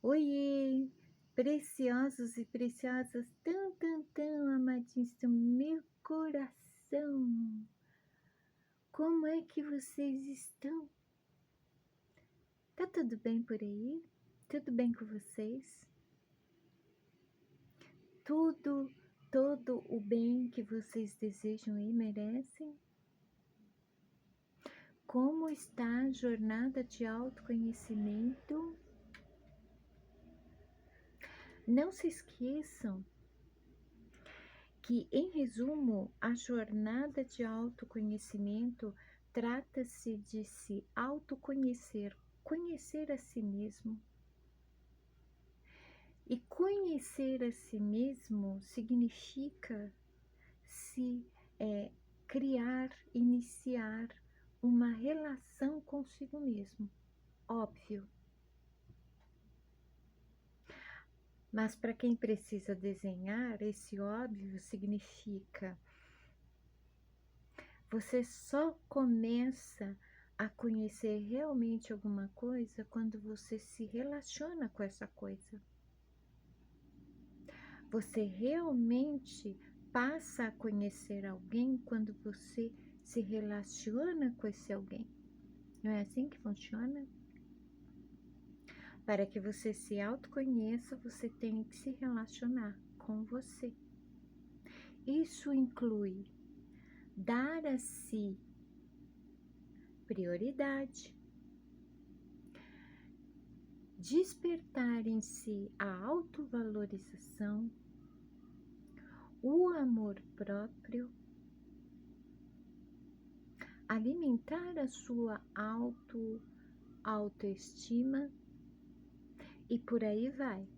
Oiê, preciosos e preciosas, tão amadinhos do meu coração. Como é que vocês estão? Tá tudo bem por aí? Tudo bem com vocês? Tudo, todo o bem que vocês desejam e merecem? Como está a jornada de autoconhecimento? Não se esqueçam que, em resumo, a jornada de autoconhecimento trata-se de se autoconhecer, conhecer a si mesmo. E conhecer a si mesmo significa se criar, iniciar uma relação consigo mesmo, óbvio. Mas para quem precisa desenhar, esse óbvio significa você só começa a conhecer realmente alguma coisa quando você se relaciona com essa coisa. Você realmente passa a conhecer alguém quando você se relaciona com esse alguém. Não é assim que funciona? Para que você se autoconheça, você tem que se relacionar com você. Isso inclui dar a si prioridade, despertar em si a autovalorização, o amor próprio, alimentar a sua autoestima e por aí vai.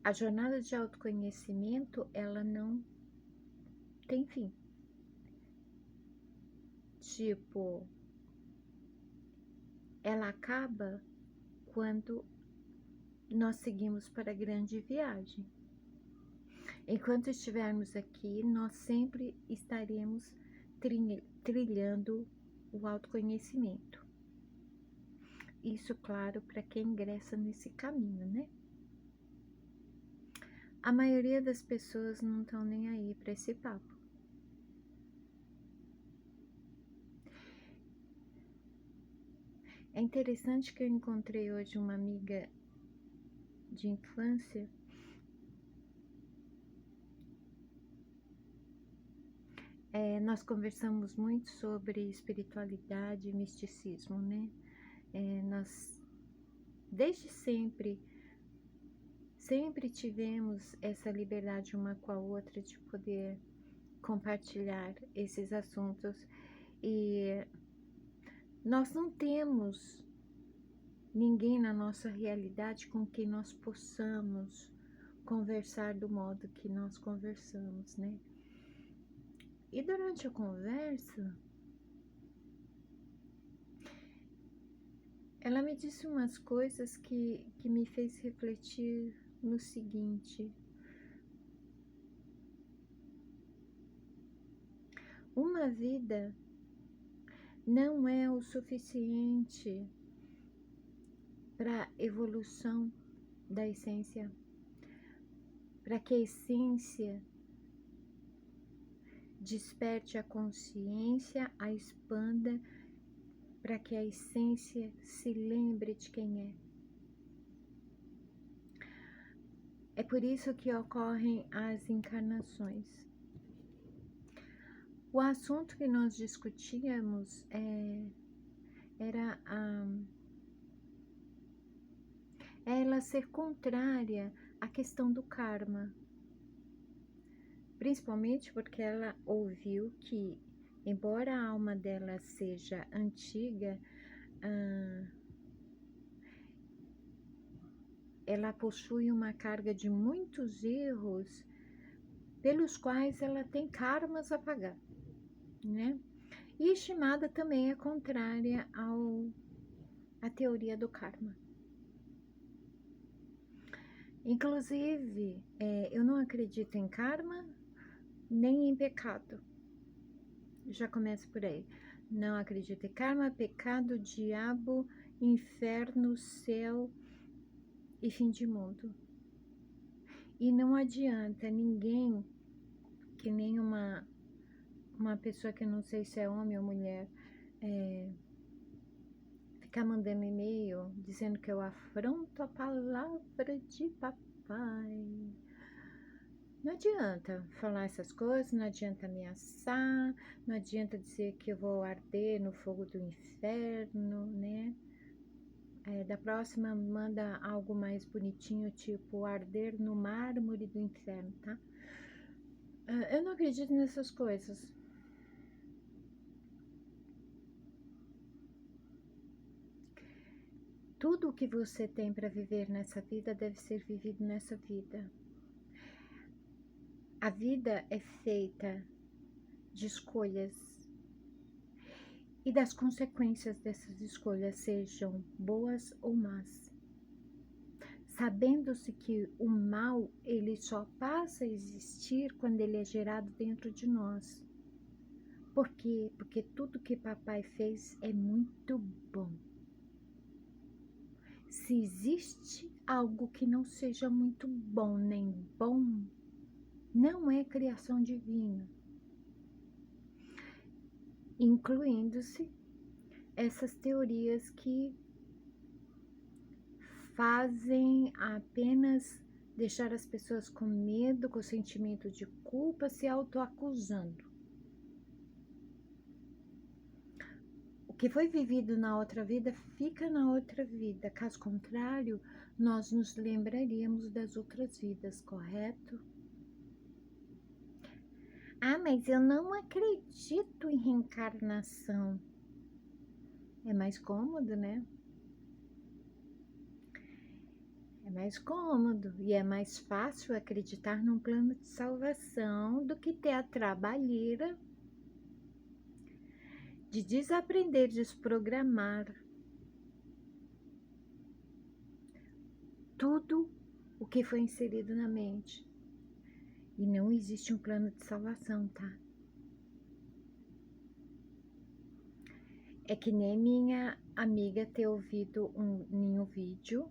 A jornada de autoconhecimento, ela não tem fim. Tipo, ela acaba quando nós seguimos para a grande viagem. Enquanto estivermos aqui, nós sempre estaremos trilhando o autoconhecimento. Isso, claro, para quem ingressa nesse caminho, né? A maioria das pessoas não estão nem aí para esse papo. É interessante que eu encontrei hoje uma amiga de infância. Nós conversamos muito sobre espiritualidade e misticismo, né? Nós, desde sempre tivemos essa liberdade uma com a outra de poder compartilhar esses assuntos, e nós não temos ninguém na nossa realidade com quem nós possamos conversar do modo que nós conversamos, né? E durante a conversa, ela me disse umas coisas que me fez refletir no seguinte: uma vida não é o suficiente para a evolução da essência, para que a essência desperte a consciência, a expanda, para que a essência se lembre de quem é. É por isso que ocorrem as encarnações. O assunto que nós discutíamos era ela ser contrária à questão do karma, principalmente porque ela ouviu que, embora a alma dela seja antiga, ela possui uma carga de muitos erros pelos quais ela tem karmas a pagar, né? E Shimada também é contrária à teoria do karma. Inclusive, eu não acredito em karma nem em pecado. Já começo por aí. Não acredito em karma, pecado, diabo inferno, céu e fim de mundo. E não adianta ninguém, que nem uma pessoa que eu não sei se é homem ou mulher, ficar mandando e-mail dizendo que eu afronto a palavra de papai. Não adianta falar essas coisas, não adianta ameaçar, não adianta dizer que eu vou arder no fogo do inferno, né? Da próxima, manda algo mais bonitinho, tipo arder no mármore do inferno, tá? Eu não acredito nessas coisas. Tudo o que você tem para viver nessa vida deve ser vivido nessa vida. A vida é feita de escolhas e das consequências dessas escolhas, sejam boas ou más. Sabendo-se que o mal, ele só passa a existir quando ele é gerado dentro de nós. Por quê? Porque tudo que papai fez é muito bom. Se existe algo que não seja muito bom nem bom, não é criação divina, incluindo-se essas teorias que fazem apenas deixar as pessoas com medo, com sentimento de culpa, se autoacusando. O que foi vivido na outra vida fica na outra vida, caso contrário, nós nos lembraríamos das outras vidas, correto? Ah, mas eu não acredito em reencarnação. É mais cômodo, né? É mais cômodo e é mais fácil acreditar num plano de salvação do que ter a trabalheira de desaprender, desprogramar tudo o que foi inserido na mente. E não existe um plano de salvação, tá? É que nem minha amiga ter ouvido em um vídeo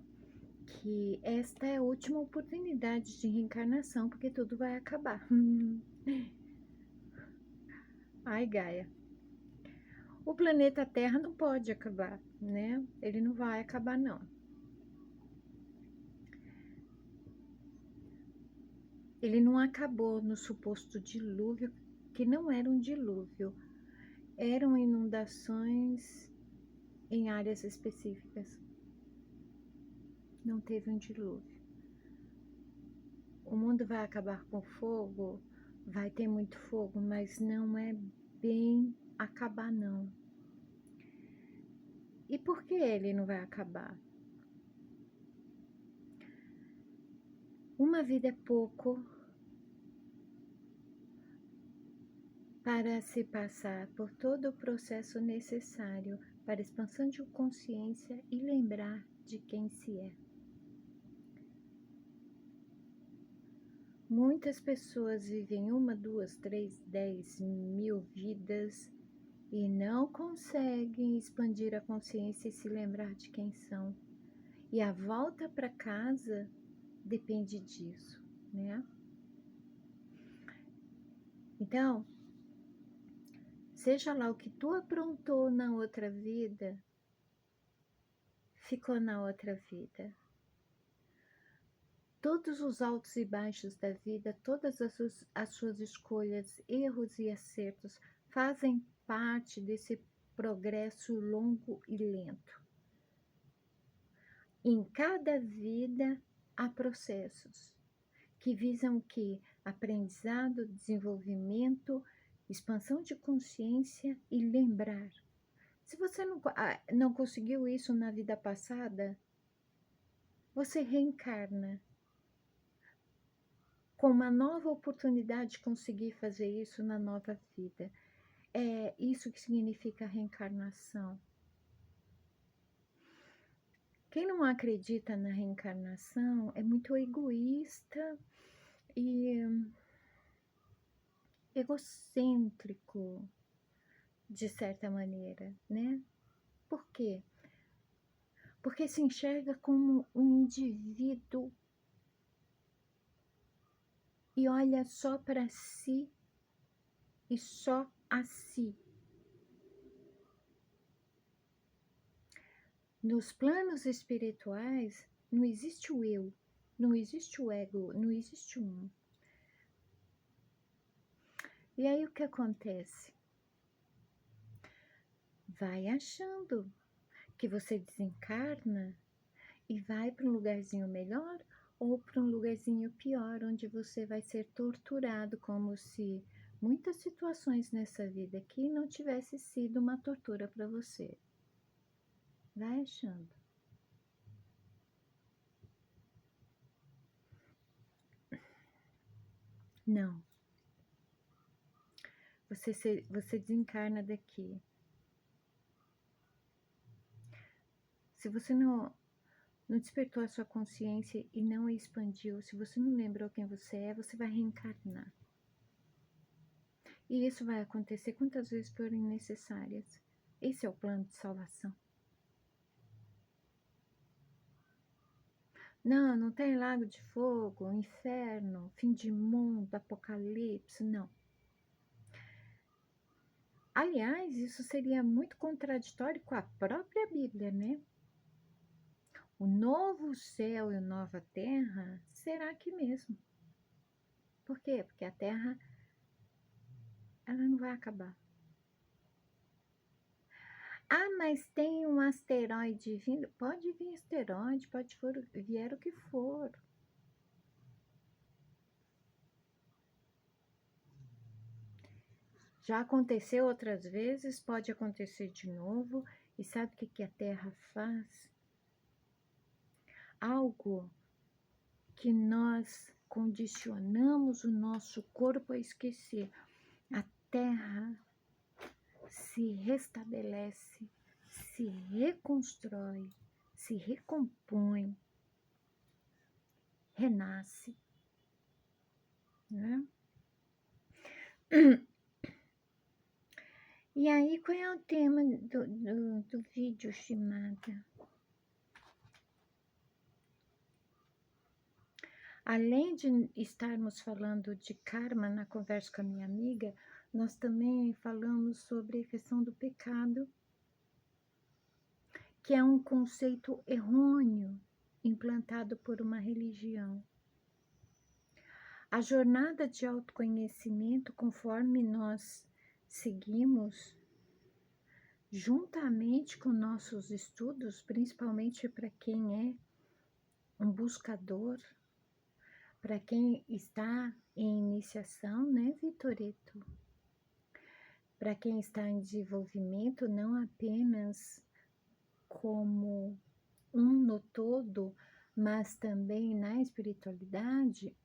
que esta é a última oportunidade de reencarnação, porque tudo vai acabar. Ai, Gaia. O planeta Terra não pode acabar, né? Ele não vai acabar, não. Ele não acabou no suposto dilúvio, que não era um dilúvio, eram inundações em áreas específicas. Não teve um dilúvio. O mundo vai acabar com fogo, vai ter muito fogo, mas não é bem acabar, não. E por que ele não vai acabar? Uma vida é pouco para se passar por todo o processo necessário para a expansão de consciência e lembrar de quem se é. Muitas pessoas vivem 1, 2, 3, 10 mil vidas e não conseguem expandir a consciência e se lembrar de quem são. E a volta para casa depende disso, né? Então, seja lá o que tu aprontou na outra vida, ficou na outra vida. Todos os altos e baixos da vida, todas as suas escolhas, erros e acertos fazem parte desse progresso longo e lento. Em cada vida há processos que visam que aprendizado, desenvolvimento, expansão de consciência e lembrar. Se você não conseguiu isso na vida passada, você reencarna com uma nova oportunidade de conseguir fazer isso na nova vida. É isso que significa reencarnação. Quem não acredita na reencarnação é muito egoísta e egocêntrico, de certa maneira, né? Por quê? porque se enxerga como um indivíduo e olha só para si e só a si. Nos planos espirituais não existe o eu, não existe o ego, não existe um. E aí o que acontece? Vai achando que você desencarna e vai para um lugarzinho melhor ou para um lugarzinho pior, onde você vai ser torturado, como se muitas situações nessa vida aqui não tivesse sido uma tortura para você. Vai achando. Não. Você desencarna daqui. Se você não despertou a sua consciência e não a expandiu, se você não lembrou quem você é, você vai reencarnar. E isso vai acontecer quantas vezes forem necessárias. Esse é o plano de salvação. Não, não tem lago de fogo, inferno, fim de mundo, apocalipse, não. Aliás, isso seria muito contraditório com a própria Bíblia, né? O novo céu e a nova terra será aqui mesmo. Por quê? Porque a terra, ela não vai acabar. Ah, mas tem um asteroide vindo. Pode vir asteroide, pode vier o que for. Já aconteceu outras vezes, pode acontecer de novo. E sabe o que a Terra faz? Algo que nós condicionamos o nosso corpo a esquecer. A Terra se restabelece, se reconstrói, se recompõe, renasce, né? E aí, qual é o tema do vídeo, Shimada? Além de estarmos falando de karma na conversa com a minha amiga, nós também falamos sobre a questão do pecado, que é um conceito errôneo implantado por uma religião. A jornada de autoconhecimento, conforme nós seguimos, juntamente com nossos estudos, principalmente para quem é um buscador, para quem está em iniciação, né, Vitorito? Para quem está em desenvolvimento, não apenas como um no todo, mas também na espiritualidade,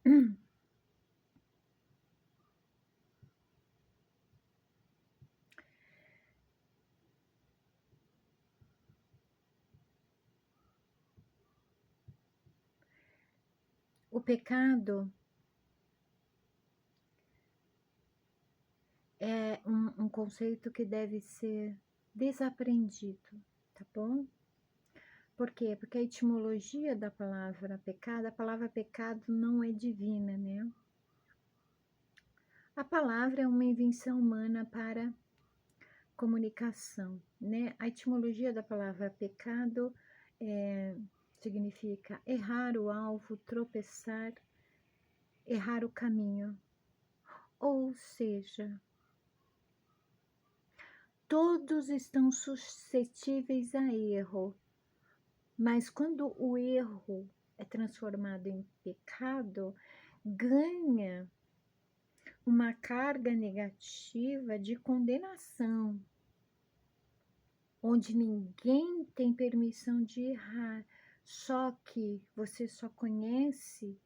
o pecado é um conceito que deve ser desaprendido, tá bom? Por quê? Porque a etimologia da palavra pecado, a palavra pecado não é divina, né? A palavra é uma invenção humana para comunicação, né? A etimologia da palavra pecado significa errar o alvo, tropeçar, errar o caminho. Ou seja, todos estão suscetíveis a erro, mas quando o erro é transformado em pecado, ganha uma carga negativa de condenação, onde ninguém tem permissão de errar, só que você só conhece,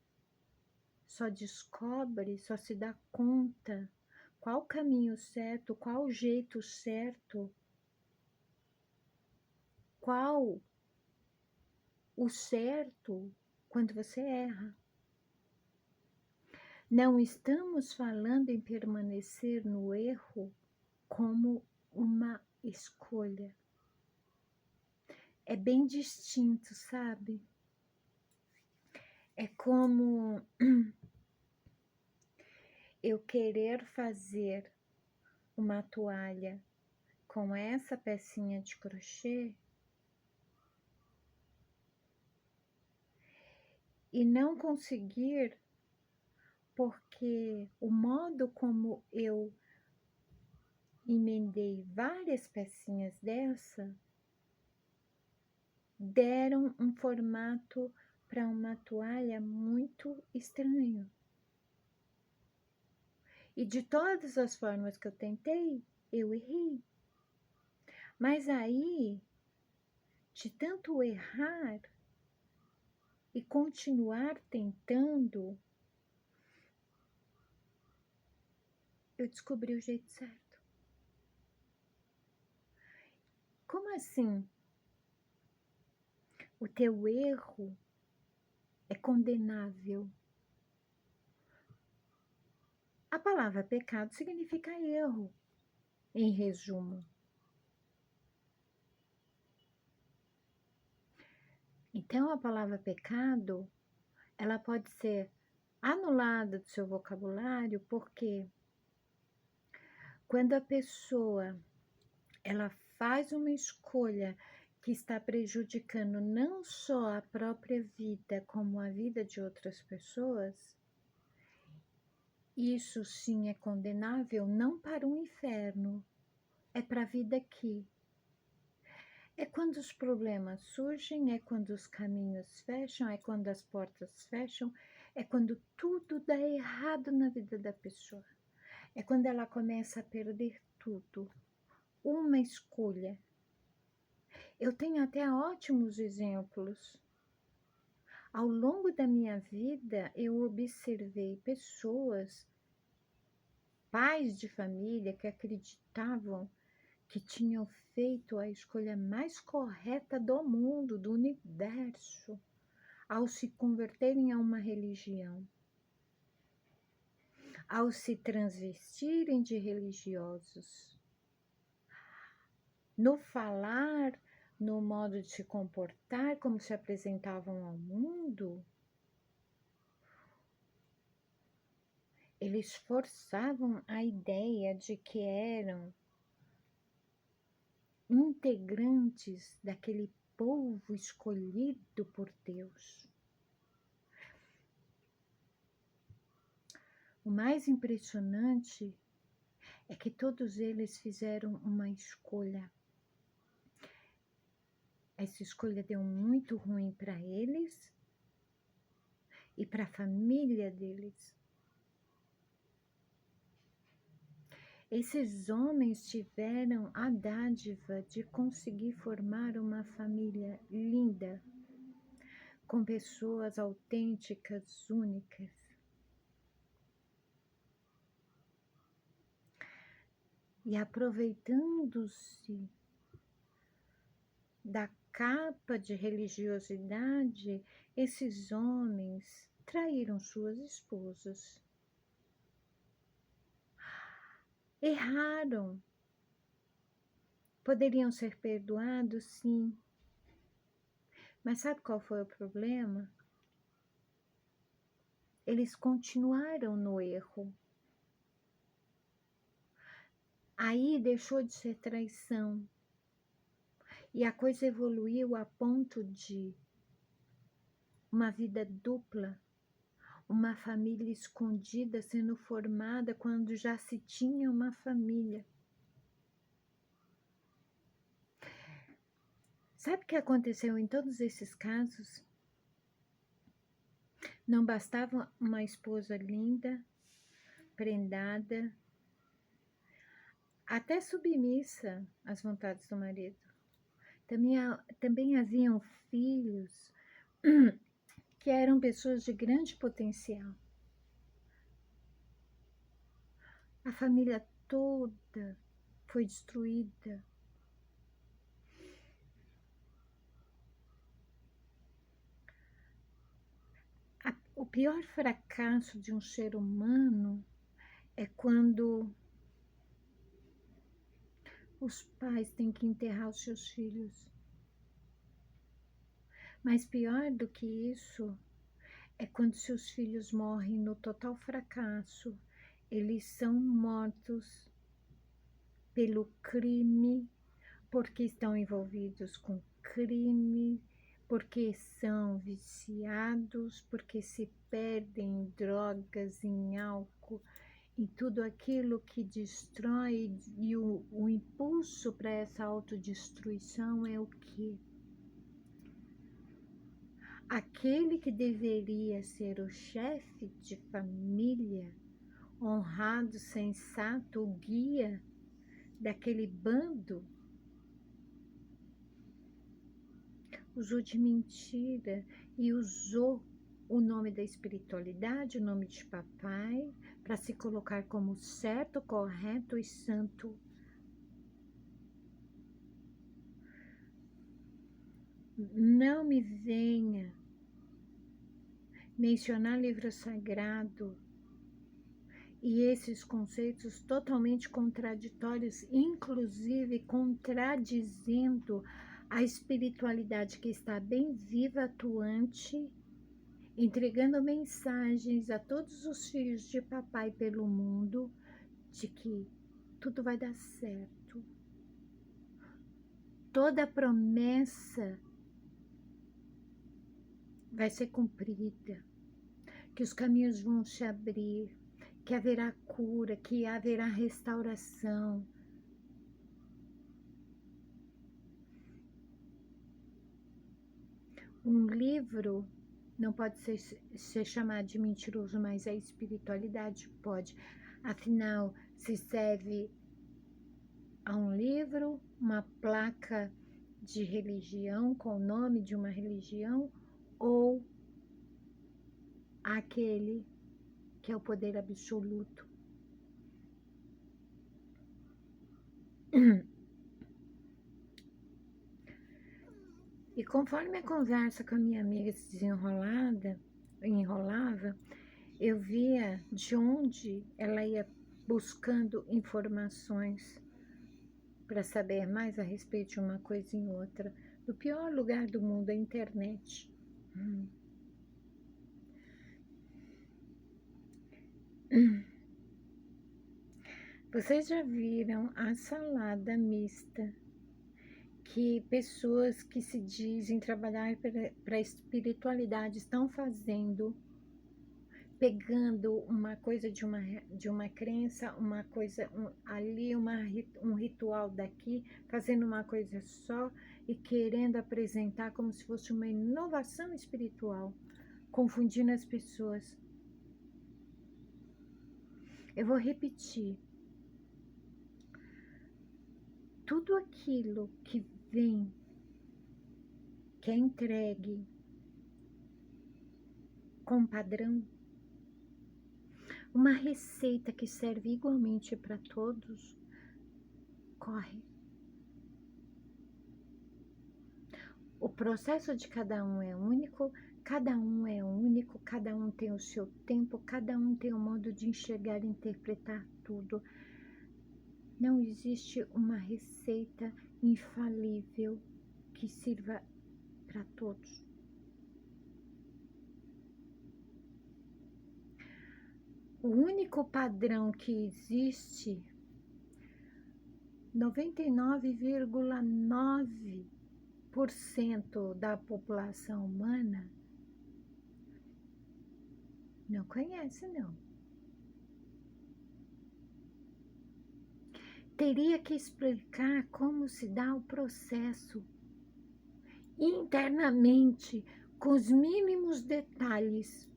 só descobre, só se dá conta qual o caminho certo, qual o jeito certo, qual o certo quando você erra. Não estamos falando em permanecer no erro como uma escolha. é bem distinto, sabe? É como eu querer fazer uma toalha com essa pecinha de crochê e não conseguir, porque o modo como eu emendei várias pecinhas dessa deram um formato para uma toalha muito estranho. E de todas as formas que eu tentei, eu errei. Mas aí, de tanto errar e continuar tentando, eu descobri o jeito certo. Como assim? O teu erro é condenável. A palavra pecado significa erro, em resumo. Então, a palavra pecado, ela pode ser anulada do seu vocabulário, porque quando a pessoa ela faz uma escolha que está prejudicando não só a própria vida, como a vida de outras pessoas, isso sim é condenável, não para o inferno, é para a vida aqui. É quando os problemas surgem, é quando os caminhos fecham, é quando as portas fecham, é quando tudo dá errado na vida da pessoa. É quando ela começa a perder tudo. Uma escolha. Eu tenho até ótimos exemplos. Ao longo da minha vida, eu observei pessoas, pais de família, que acreditavam que tinham feito a escolha mais correta do mundo, do universo, ao se converterem a uma religião, ao se transvestirem de religiosos. No falar, no modo de se comportar, como se apresentavam ao mundo, eles forçavam a ideia de que eram integrantes daquele povo escolhido por Deus. O mais impressionante é que todos eles fizeram uma escolha. Essa escolha deu muito ruim para eles e para a família deles. Esses homens tiveram a dádiva de conseguir formar uma família linda, com pessoas autênticas, únicas. E aproveitando-se da capa de religiosidade, esses homens traíram suas esposas. Erraram. Poderiam ser perdoados, sim. Mas sabe qual foi o problema? Eles continuaram no erro. Aí deixou de ser traição. E a coisa evoluiu a ponto de uma vida dupla, uma família escondida sendo formada quando já se tinha uma família. Sabe o que aconteceu em todos esses casos? Não bastava uma esposa linda, prendada, até submissa às vontades do marido. Também haviam filhos que eram pessoas de grande potencial. A família toda foi destruída. O pior fracasso de um ser humano é quando os pais têm que enterrar os seus filhos. Mas pior do que isso é quando seus filhos morrem no total fracasso. Eles são mortos pelo crime, porque estão envolvidos com crime, porque são viciados, porque se perdem em drogas, em álcool, em tudo aquilo que destrói. E o impulso para essa autodestruição é o quê? Aquele que deveria ser o chefe de família, honrado, sensato, o guia daquele bando, usou de mentira e usou o nome da espiritualidade, o nome de papai, para se colocar como certo, correto e santo. Não me venha mencionar livro sagrado e esses conceitos totalmente contraditórios, inclusive contradizendo a espiritualidade que está bem viva, atuante, entregando mensagens a todos os filhos de papai pelo mundo de que tudo vai dar certo. Toda promessa vai ser cumprida, que os caminhos vão se abrir, que haverá cura, que haverá restauração. Um livro não pode ser chamado de mentiroso, mas a espiritualidade pode. Afinal, se serve a um livro, uma placa de religião, com o nome de uma religião, ou aquele que é o poder absoluto. E conforme a conversa com a minha amiga se enrolava, eu via de onde ela ia buscando informações para saber mais a respeito de uma coisa em outra. Do pior lugar do mundo, a internet. Vocês já viram a salada mista que pessoas que se dizem trabalhar para a espiritualidade estão fazendo, pegando uma coisa de uma crença, uma coisa ali, um ritual daqui, fazendo uma coisa só e querendo apresentar como se fosse uma inovação espiritual, confundindo as pessoas. Eu vou repetir. Tudo aquilo que vem, que é entregue com padrão, uma receita que serve igualmente para todos, corre. O processo de cada um é único, cada um tem o seu tempo, cada um tem um modo de enxergar e interpretar tudo. Não existe uma receita infalível que sirva para todos. O único padrão que existe, 99,9% da população humana não conhece, não. Teria que explicar como se dá o processo internamente, com os mínimos detalhes.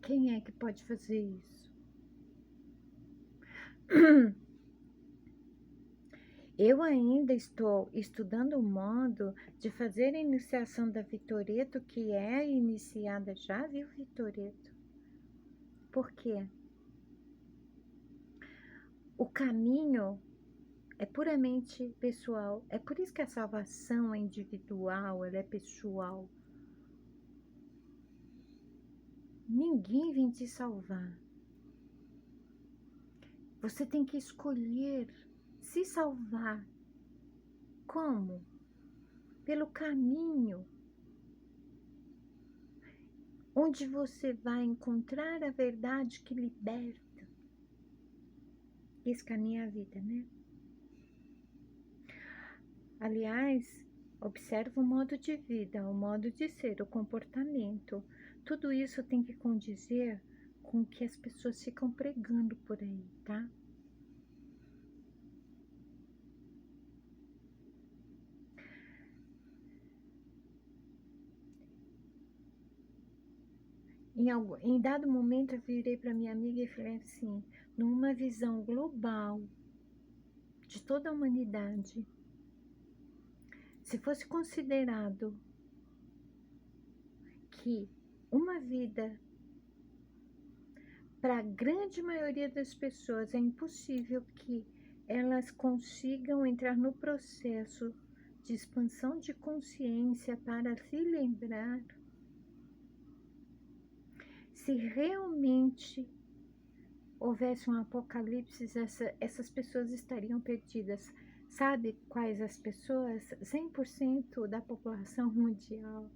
Quem é que pode fazer isso? Eu ainda estou estudando o modo de fazer a iniciação da Vitoreto, que é iniciada, já viu, Vitoreto? Por quê? O caminho é puramente pessoal. É por isso que a salvação é individual, ela é pessoal. Ninguém vem te salvar. Você tem que escolher se salvar. Como? pelo caminho onde você vai encontrar a verdade que liberta. Esse caminho é a vida, né? Aliás, observa o modo de vida, o modo de ser, o comportamento. Tudo isso tem que condizer com o que as pessoas ficam pregando por aí, tá? Em dado momento, eu virei para minha amiga e falei assim, numa visão global de toda a humanidade, se fosse considerado que uma vida, para a grande maioria das pessoas, é impossível que elas consigam entrar no processo de expansão de consciência para se lembrar, se realmente houvesse um apocalipse, essas pessoas estariam perdidas. Sabe quais as pessoas? 100% da população mundial.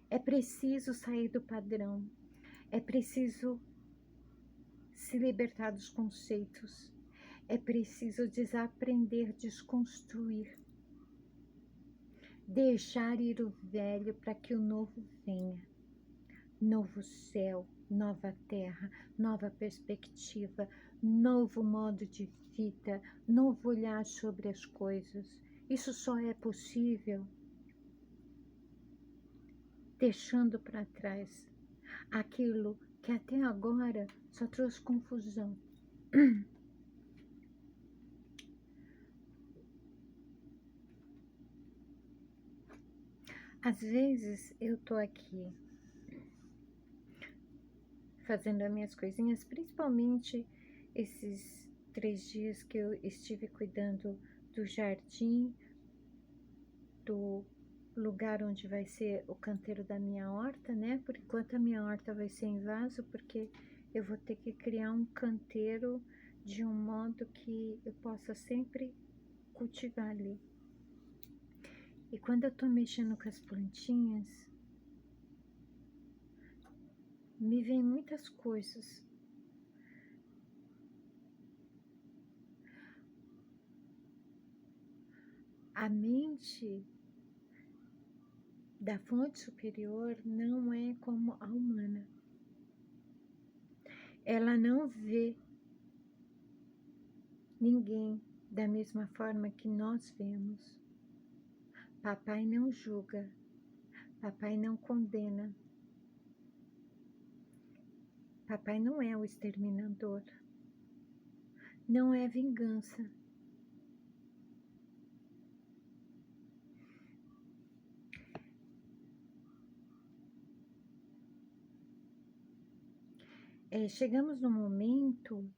É preciso sair do padrão. É preciso se libertar dos conceitos. É preciso desaprender, desconstruir. Deixar ir o velho para que o novo venha. Novo céu, nova terra, nova perspectiva, novo modo de vida, novo olhar sobre as coisas. Isso só é possível deixando para trás aquilo que até agora só trouxe confusão. Às vezes eu tô aqui fazendo as minhas coisinhas, principalmente esses 3 dias que eu estive cuidando do jardim, do lugar onde vai ser o canteiro da minha horta, né? Por enquanto a minha horta vai ser em vaso, porque eu vou ter que criar um canteiro de um modo que eu possa sempre cultivar ali. E quando eu tô mexendo com as plantinhas, me vem muitas coisas. A mente da fonte superior não é como a humana. Ela não vê ninguém da mesma forma que nós vemos. Papai não julga, papai não condena. Papai não é o exterminador, não é vingança. Chegamos num momento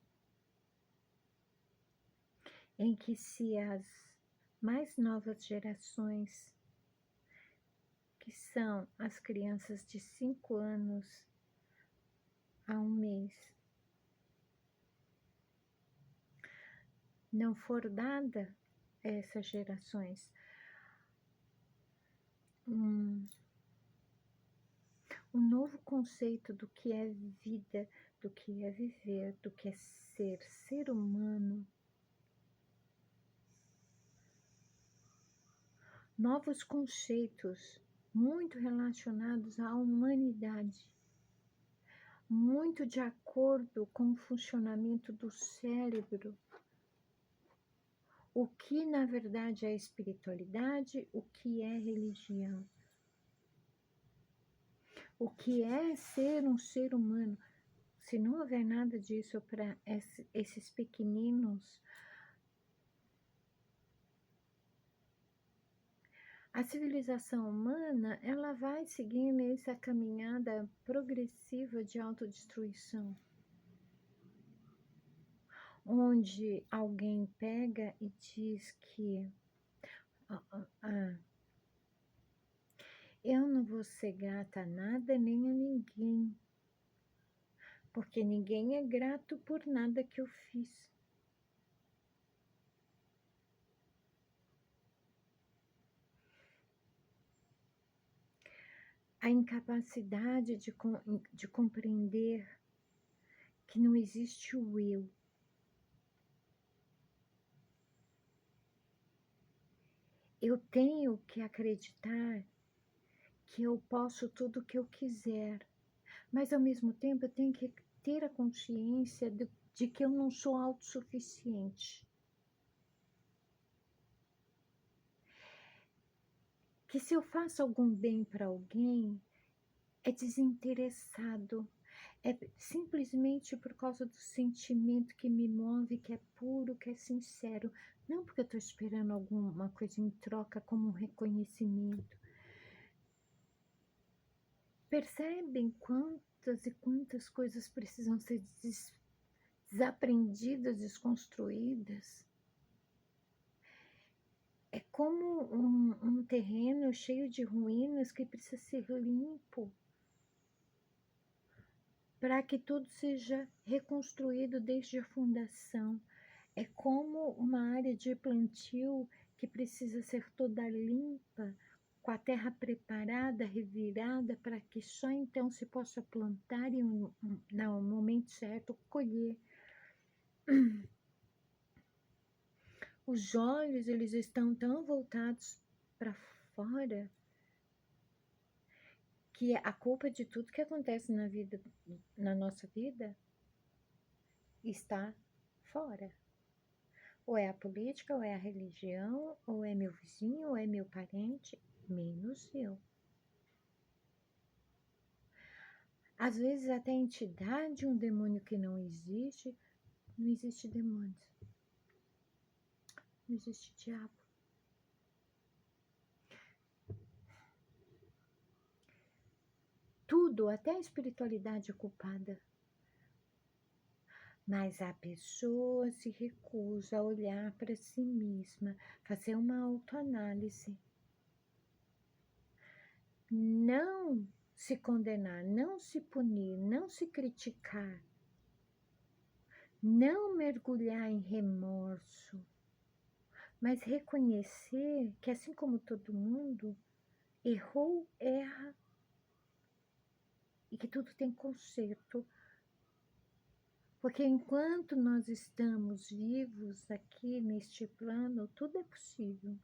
em que, se as mais novas gerações, que são as crianças de 5 anos a 1 mês, não for dada a essas gerações um novo conceito do que é vida, do que é viver, do que é ser humano, novos conceitos muito relacionados à humanidade, muito de acordo com o funcionamento do cérebro, o que na verdade é espiritualidade, o que é religião, o que é ser um ser humano. Se não houver nada disso para esses pequeninos, a civilização humana, ela vai seguindo essa caminhada progressiva de autodestruição, onde alguém pega e diz que eu não vou ser grata a nada nem a ninguém, porque ninguém é grato por nada que eu fiz. a incapacidade de compreender que não existe o eu. Eu tenho que acreditar que eu posso tudo o que eu quiser, mas ao mesmo tempo eu tenho que ter a consciência de que eu não sou autossuficiente. Que se eu faço algum bem para alguém, é desinteressado, é simplesmente por causa do sentimento que me move, que é puro, que é sincero, não porque eu estou esperando alguma coisa em troca como um reconhecimento. Percebem quantas e quantas coisas precisam ser desaprendidas, desconstruídas? É como um terreno cheio de ruínas que precisa ser limpo para que tudo seja reconstruído desde a fundação. É como uma área de plantio que precisa ser toda limpa, com a terra preparada, revirada, para que só então se possa plantar e, no momento certo, colher. Os olhos, eles estão tão voltados para fora que a culpa de tudo que acontece na vida, na nossa vida, está fora. Ou é a política, ou é a religião, ou é meu vizinho, ou é meu parente, menos eu. Às vezes até a entidade, um demônio que não existe demônios, não existe diabo. Tudo, até a espiritualidade é culpada. Mas a pessoa se recusa a olhar para si mesma, fazer uma autoanálise. Não se condenar, não se punir, não se criticar, não mergulhar em remorso, mas reconhecer que, assim como todo mundo, errou, erra e que tudo tem conserto. Porque enquanto nós estamos vivos aqui neste plano, tudo é possível.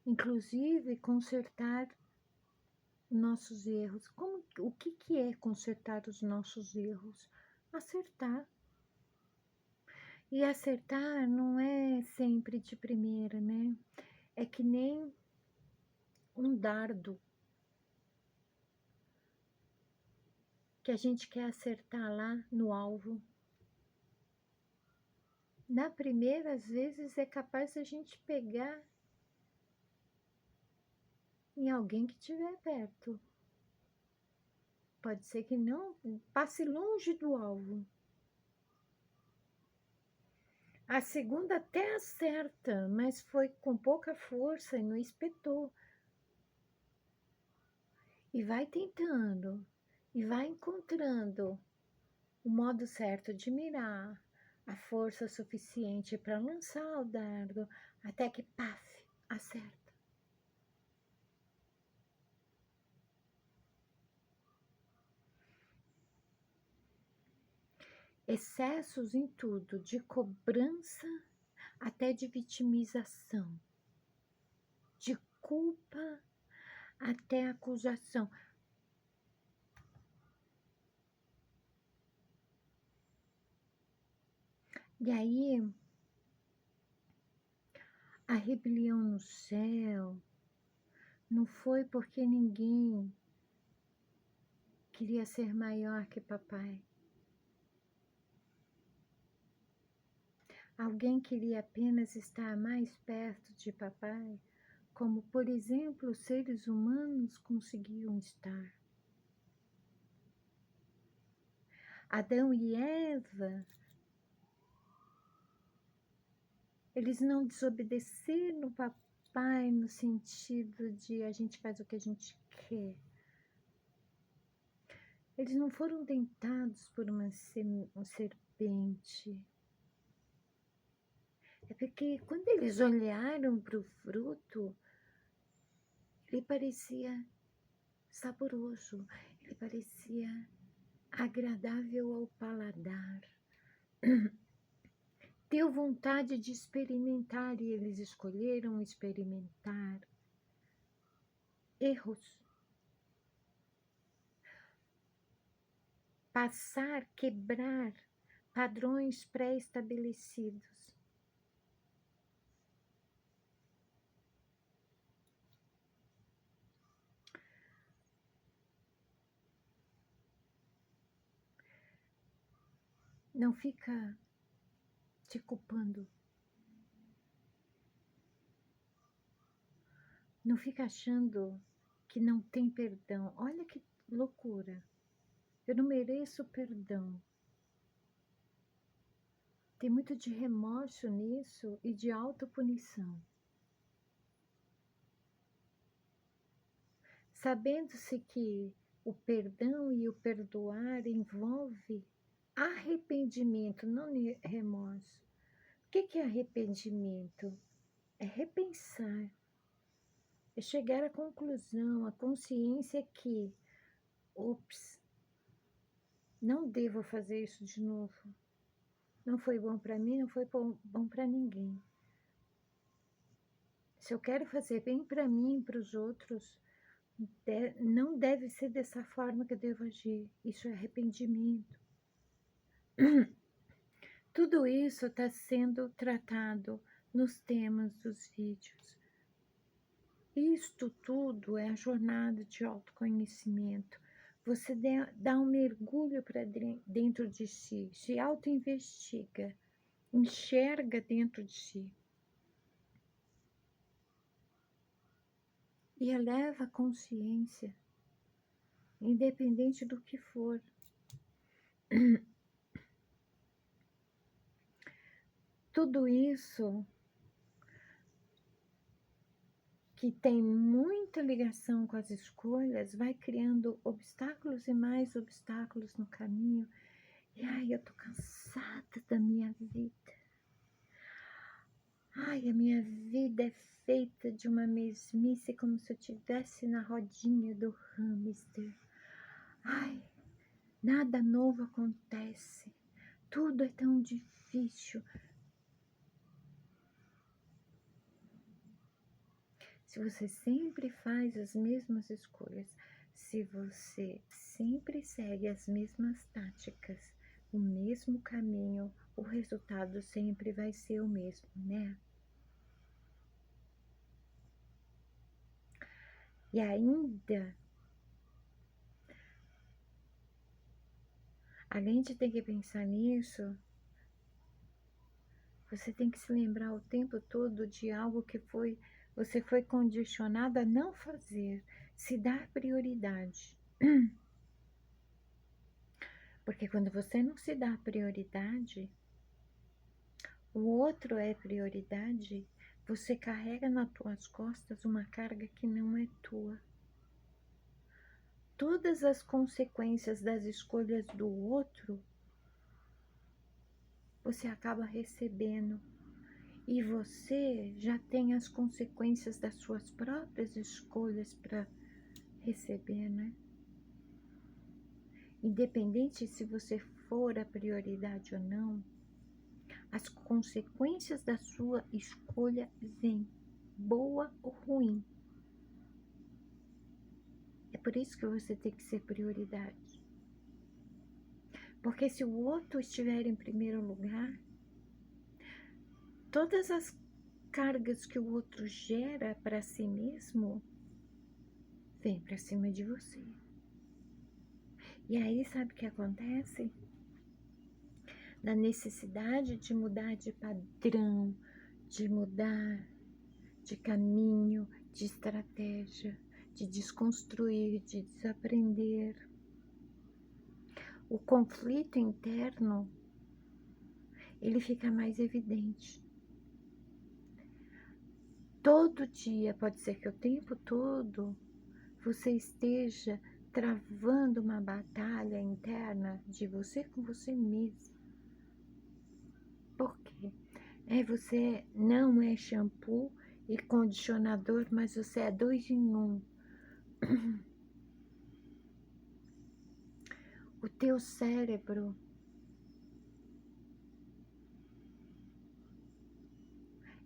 Inclusive consertar nossos erros. O que é consertar os nossos erros? Acertar. E acertar não é sempre de primeira, né? É que nem um dardo que a gente quer acertar lá no alvo. Na primeira, às vezes, é capaz a gente pegar em alguém que estiver perto. Pode ser que não passe longe do alvo. A segunda até acerta, mas foi com pouca força e não espetou. E vai tentando, e vai encontrando o modo certo de mirar, a força suficiente para lançar o dardo, até que, paf, acerta. Excessos em tudo, de cobrança até de vitimização, de culpa até acusação. E aí, a rebelião no céu não foi porque ninguém queria ser maior que papai. Alguém queria apenas estar mais perto de papai, como, por exemplo, os seres humanos conseguiam estar. Adão e Eva, eles não desobedeceram o papai no sentido de a gente faz o que a gente quer. Eles não foram tentados por uma serpente. É porque quando eles olharam para o fruto, ele parecia saboroso, ele parecia agradável ao paladar. Deu vontade de experimentar e eles escolheram experimentar erros. Passar, quebrar padrões pré-estabelecidos. Não fica te culpando. Não fica achando que não tem perdão. Olha que loucura. Eu não mereço perdão. Tem muito de remorso nisso e de autopunição. Sabendo-se que o perdão e o perdoar envolve arrependimento, não remorso. O que é arrependimento? É repensar, é chegar à conclusão, à consciência que, ops, não devo fazer isso de novo. Não foi bom para mim, não foi bom para ninguém. Se eu quero fazer bem para mim e para os outros, não deve ser dessa forma que eu devo agir. Isso é arrependimento. Tudo isso está sendo tratado nos temas dos vídeos. Isto tudo é a jornada de autoconhecimento. Você dá um mergulho para dentro de si, se auto-investiga, enxerga dentro de si. E eleva a consciência, independente do que for. Tudo isso que tem muita ligação com as escolhas, vai criando obstáculos e mais obstáculos no caminho. E ai, eu tô cansada da minha vida. Ai, a minha vida é feita de uma mesmice, como se eu estivesse na rodinha do hamster. Ai, nada novo acontece. Tudo é tão difícil. Se você sempre faz as mesmas escolhas, se você sempre segue as mesmas táticas, o mesmo caminho, o resultado sempre vai ser o mesmo, né? E ainda, além de ter que pensar nisso, você tem que se lembrar o tempo todo de algo que você foi condicionado a não fazer, se dar prioridade. Porque quando você não se dá prioridade, o outro é prioridade, você carrega nas tuas costas uma carga que não é tua. Todas as consequências das escolhas do outro, você acaba recebendo. E você já tem as consequências das suas próprias escolhas para receber, né? Independente se você for a prioridade ou não, as consequências da sua escolha vêm, boa ou ruim. É por isso que você tem que ser prioridade. Porque se o outro estiver em primeiro lugar, todas as cargas que o outro gera para si mesmo, vem para cima de você. E aí, sabe o que acontece? Na necessidade de mudar de padrão, de mudar de caminho, de estratégia, de desconstruir, de desaprender. O conflito interno, ele fica mais evidente. Todo dia, pode ser que o tempo todo, você esteja travando uma batalha interna de você com você mesmo. Por quê? Você não é shampoo e condicionador, mas você é 2 em 1. teu cérebro,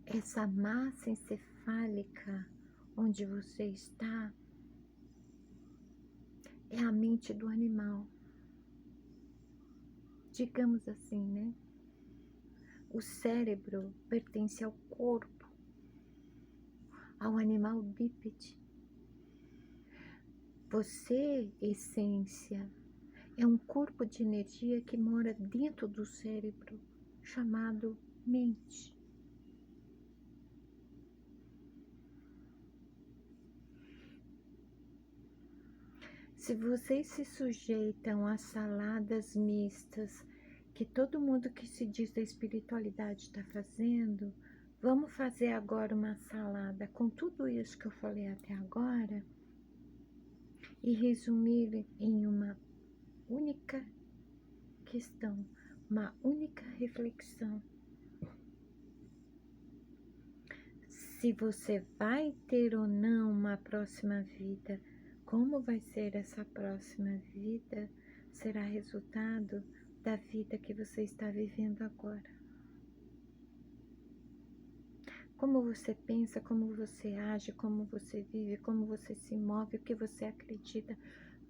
essa massa encefálica onde você está, é a mente do animal. Digamos assim, né? O cérebro pertence ao corpo, ao animal bípede. Você, essência, é um corpo de energia que mora dentro do cérebro, chamado mente. Se vocês se sujeitam a saladas mistas, que todo mundo que se diz da espiritualidade está fazendo, vamos fazer agora uma salada com tudo isso que eu falei até agora e resumir em uma única questão, uma única reflexão. Se você vai ter ou não uma próxima vida, como vai ser essa próxima vida, será resultado da vida que você está vivendo agora. Como você pensa, como você age, como você vive, como você se move, o que você acredita,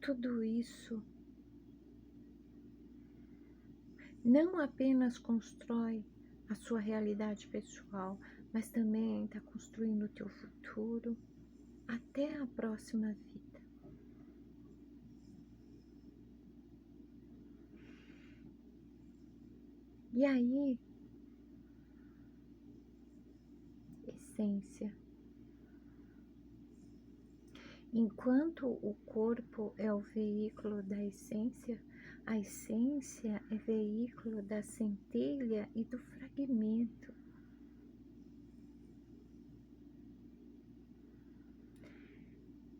tudo isso não apenas constrói a sua realidade pessoal, mas também está construindo o teu futuro até a próxima vida. E aí, essência, enquanto o corpo é o veículo da essência, a essência é veículo da centelha e do fragmento.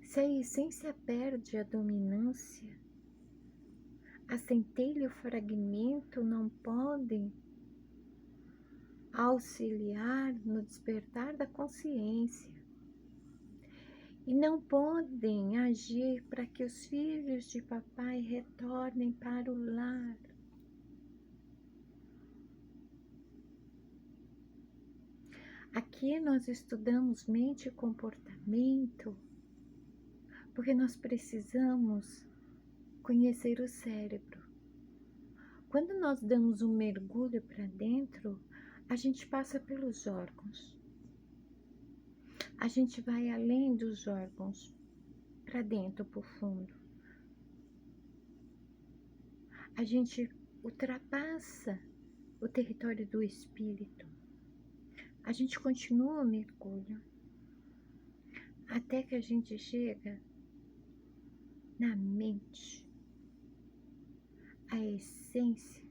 Se a essência perde a dominância, a centelha e o fragmento não podem auxiliar no despertar da consciência e não podem agir para que os filhos de papai retornem para o lar. Aqui nós estudamos mente e comportamento porque nós precisamos conhecer o cérebro. Quando nós damos um mergulho para dentro, a gente passa pelos órgãos. A gente vai além dos órgãos, para dentro, para o fundo. A gente ultrapassa o território do espírito. A gente continua o mergulho até que a gente chega na mente, a essência.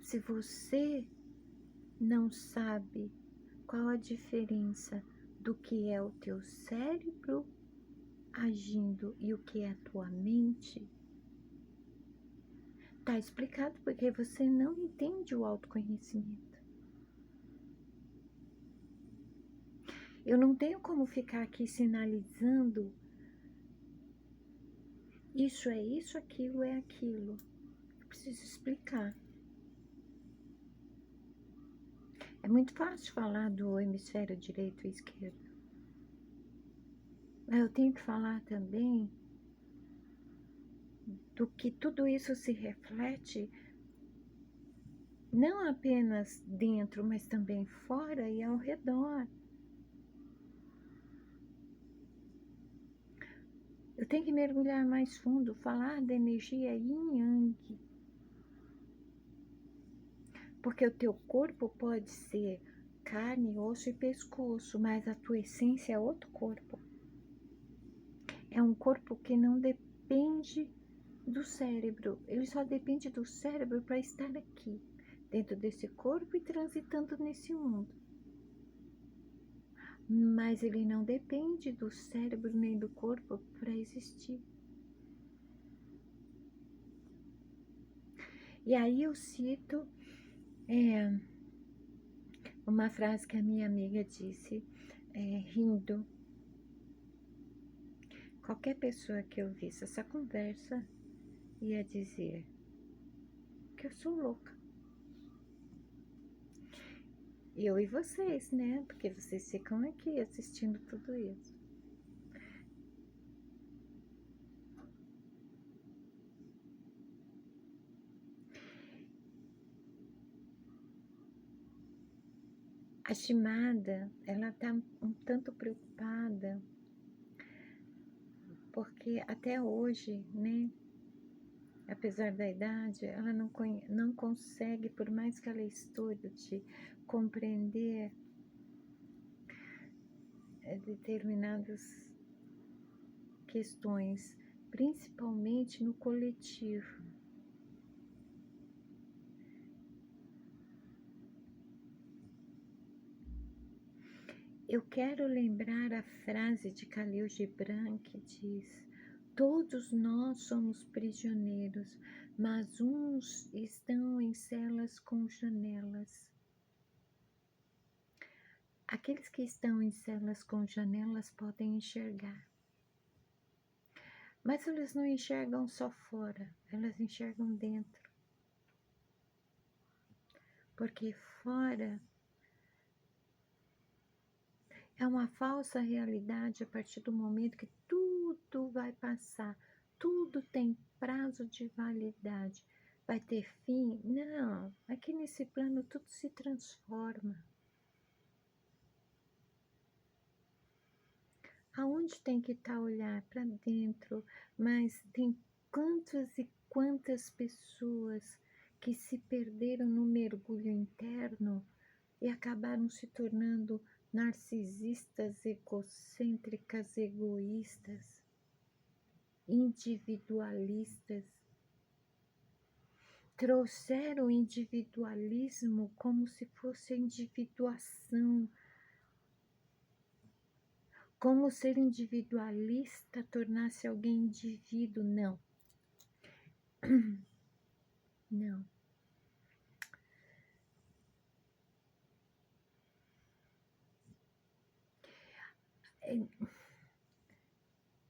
Se você não sabe qual a diferença do que é o teu cérebro agindo e o que é a tua mente, tá explicado porque você não entende o autoconhecimento. Eu não tenho como ficar aqui sinalizando isso é isso, aquilo é aquilo. Eu preciso explicar. É muito fácil falar do hemisfério direito e esquerdo. Mas eu tenho que falar também do que tudo isso se reflete não apenas dentro, mas também fora e ao redor. Eu tenho que mergulhar mais fundo, falar da energia yin yang. Porque o teu corpo pode ser carne, osso e pescoço, mas a tua essência é outro corpo. É um corpo que não depende do cérebro, ele só depende do cérebro para estar aqui, dentro desse corpo e transitando nesse mundo. Mas ele não depende do cérebro nem do corpo para existir. E aí eu cito uma frase que a minha amiga disse, rindo, qualquer pessoa que ouvisse essa conversa ia dizer que eu sou louca. Eu e vocês, né? Porque vocês ficam aqui assistindo tudo isso. A Shimada, ela tá um tanto preocupada, porque até hoje, né? Apesar da idade, ela não consegue, por mais que ela estude, compreender determinadas questões, principalmente no coletivo. Eu quero lembrar a frase de Khalil Gibran que diz: todos nós somos prisioneiros, mas uns estão em celas com janelas. Aqueles que estão em celas com janelas podem enxergar. Mas elas não enxergam só fora, elas enxergam dentro. Porque fora é uma falsa realidade a partir do momento que tudo vai passar, tudo tem prazo de validade. Vai ter fim? Não, aqui nesse plano tudo se transforma. Aonde tem que estar olhar para dentro, mas tem quantas e quantas pessoas que se perderam no mergulho interno e acabaram se tornando narcisistas, egocêntricas, egoístas, individualistas. Trouxeram o individualismo como se fosse a individuação, como ser individualista tornasse alguém indivíduo. Não. Não.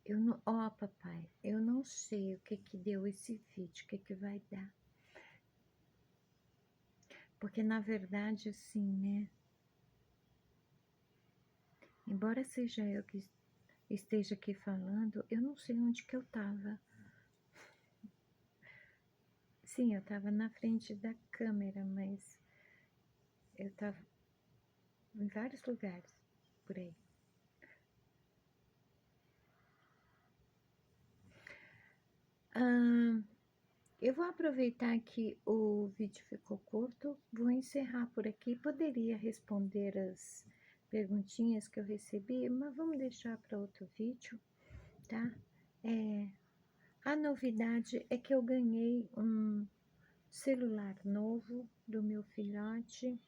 Eu não, ó, papai, eu não sei o que deu esse vídeo, o que vai dar. Porque na verdade, assim, né? Embora seja eu que esteja aqui falando, eu não sei onde que eu tava. Sim, eu tava na frente da câmera, mas eu tava em vários lugares por aí. Eu vou aproveitar que o vídeo ficou curto, vou encerrar por aqui. Poderia responder as perguntinhas que eu recebi, mas vamos deixar para outro vídeo, tá? A novidade é que eu ganhei um celular novo do meu filhote,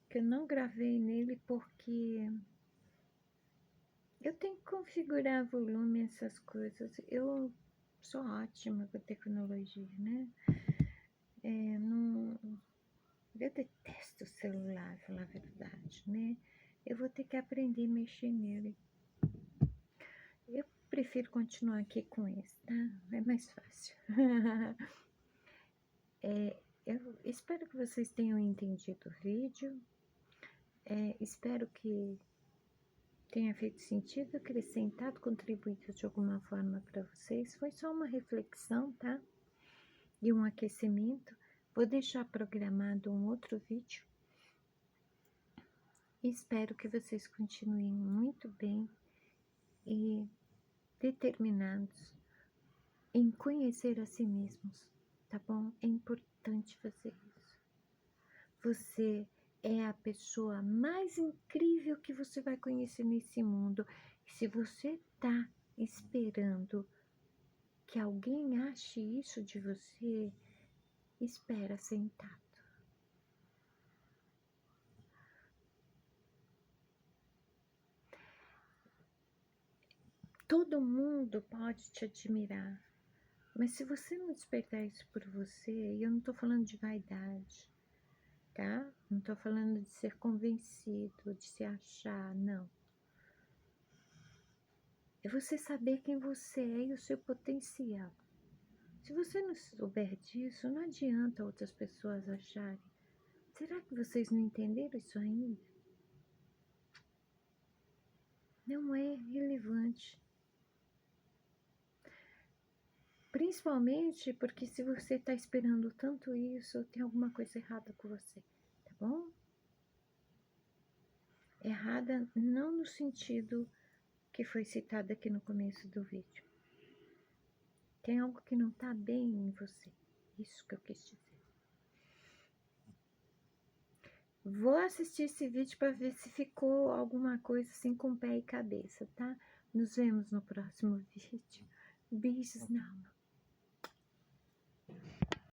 que eu não gravei nele porque eu tenho que configurar volume, essas coisas. Eu sou ótima com tecnologia, né? Eu detesto o celular, falar a verdade, né? Eu vou ter que aprender a mexer nele. Eu prefiro continuar aqui com esse, tá? É mais fácil. Eu espero que vocês tenham entendido o vídeo. Espero que tenha feito sentido, acrescentado, contribuído de alguma forma para vocês. Foi só uma reflexão, tá? E um aquecimento. Vou deixar programado um outro vídeo. Espero que vocês continuem muito bem e determinados em conhecer a si mesmos, tá bom? É importante fazer isso. Você é a pessoa mais incrível que você vai conhecer nesse mundo. E se você tá esperando que alguém ache isso de você, espera sentado. Todo mundo pode te admirar, mas se você não despertar isso por você, e eu não tô falando de vaidade, tá? Não tô falando de ser convencido, de se achar, não. É você saber quem você é e o seu potencial. Se você não souber disso, não adianta outras pessoas acharem. Será que vocês não entenderam isso ainda? Não é relevante. Principalmente porque se você está esperando tanto isso, tem alguma coisa errada com você, tá bom? Errada não no sentido que foi citado aqui no começo do vídeo. Tem algo que não está bem em você. Isso que eu quis dizer. Vou assistir esse vídeo para ver se ficou alguma coisa assim com pé e cabeça, tá? Nos vemos no próximo vídeo. Beijos na alma.